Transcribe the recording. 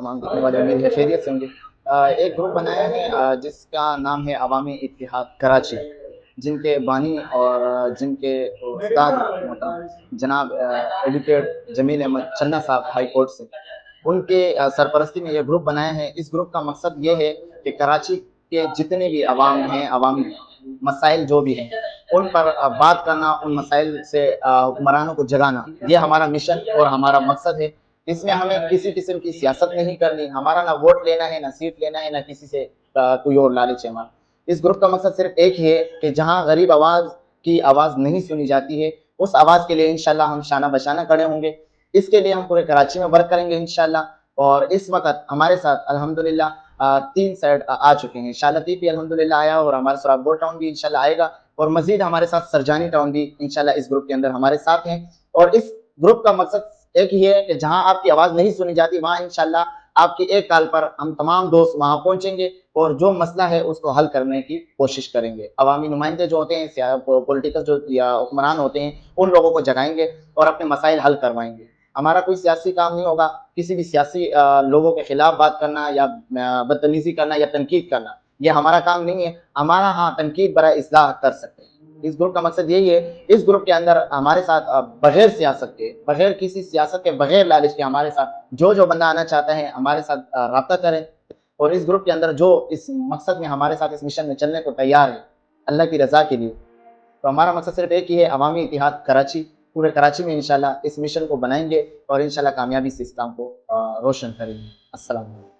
तमाम देखने वाले उम्मीद है खैरियत से होंगे। एक ग्रुप बनाया है जिसका नाम है अवामी इत्तेहाद कराची, जिनके बानी और जिनके उस्ताद मोहतरम जनाब एडवोकेट जमील अहमद चन्ना साहब हाई कोर्ट से, उनके सरपरस्ती में ये ग्रुप बनाया है। इस ग्रुप का मकसद ये है कि कराची के जितने भी अवाम हैं, अवामी मसाइल जो भी हैं, उन पर बात करना, उन मसाइल से हुक्मरानों को जगाना, ये हमारा मिशन और हमारा मकसद है। इसमें हमें किसी किस्म की सियासत नहीं करनी, हमारा ना वोट लेना है, ना सीट लेना है, ना किसी से कोई और लालच है हमारा। इस ग्रुप का मकसद सिर्फ एक ही है कि जहाँ गरीब आवाज़ की आवाज़ नहीं सुनी जाती है, उस आवाज़ के लिए इंशाल्लाह हम शाना बशाना खड़े होंगे। इसके लिए हम पूरे कराची में वर्क करेंगे इंशाल्लाह। और इस वक़्त हमारे साथ अल्हम्दुलिल्लाह 3 साइड आ चुके हैं। शालाती भी अल्हम्दुलिल्लाह आया और हमारा सुरागपुर टाउन भी इंशाल्लाह आएगा और मज़ीद हमारे साथ सरजानी टाउन भी इंशाल्लाह इस ग्रुप के अंदर हमारे साथ हैं। और इस ग्रुप का मकसद एक ही है कि जहाँ आपकी आवाज़ नहीं सुनी जाती, वहाँ इंशाल्लाह आपकी एक कॉल पर हम तमाम दोस्त वहाँ पहुँचेंगे और जो मसला है उसको हल करने की कोशिश करेंगे। अवामी नुमाइंदे जो होते हैं, पॉलिटिकल जो या हुक्मरान होते हैं, उन लोगों को जगाएँगे और अपने मसाइल हल करवाएँगे। हमारा कोई सियासी काम नहीं होगा, किसी भी सियासी लोगों के खिलाफ बात करना या बदतमीज़ी करना या तनकीद करना, ये हमारा काम नहीं है। हमारा हाँ, तनकीद बराए इस्लाह कर सकते हैं। इस ग्रुप का मकसद यही है। इस ग्रुप के अंदर हमारे साथ बगैर सियासत के, बगैर किसी सियासत के, बगैर लालच के हमारे साथ जो बंदा आना चाहता है हमारे साथ राब्ता करें। और इस ग्रुप के अंदर जो इस मकसद में हमारे साथ इस मिशन में चलने को तैयार है, अल्लाह की रज़ा के लिए, तो हमारा मकसद सिर्फ एक ही है, अवामी इत्तेहाद कराची। पूरे कराची में इंशाल्लाह इस मिशन को बनाएँगे और इंशाल्लाह कामयाबी से इस काम को रोशन करेंगे। अस्सलाम वालेकुम।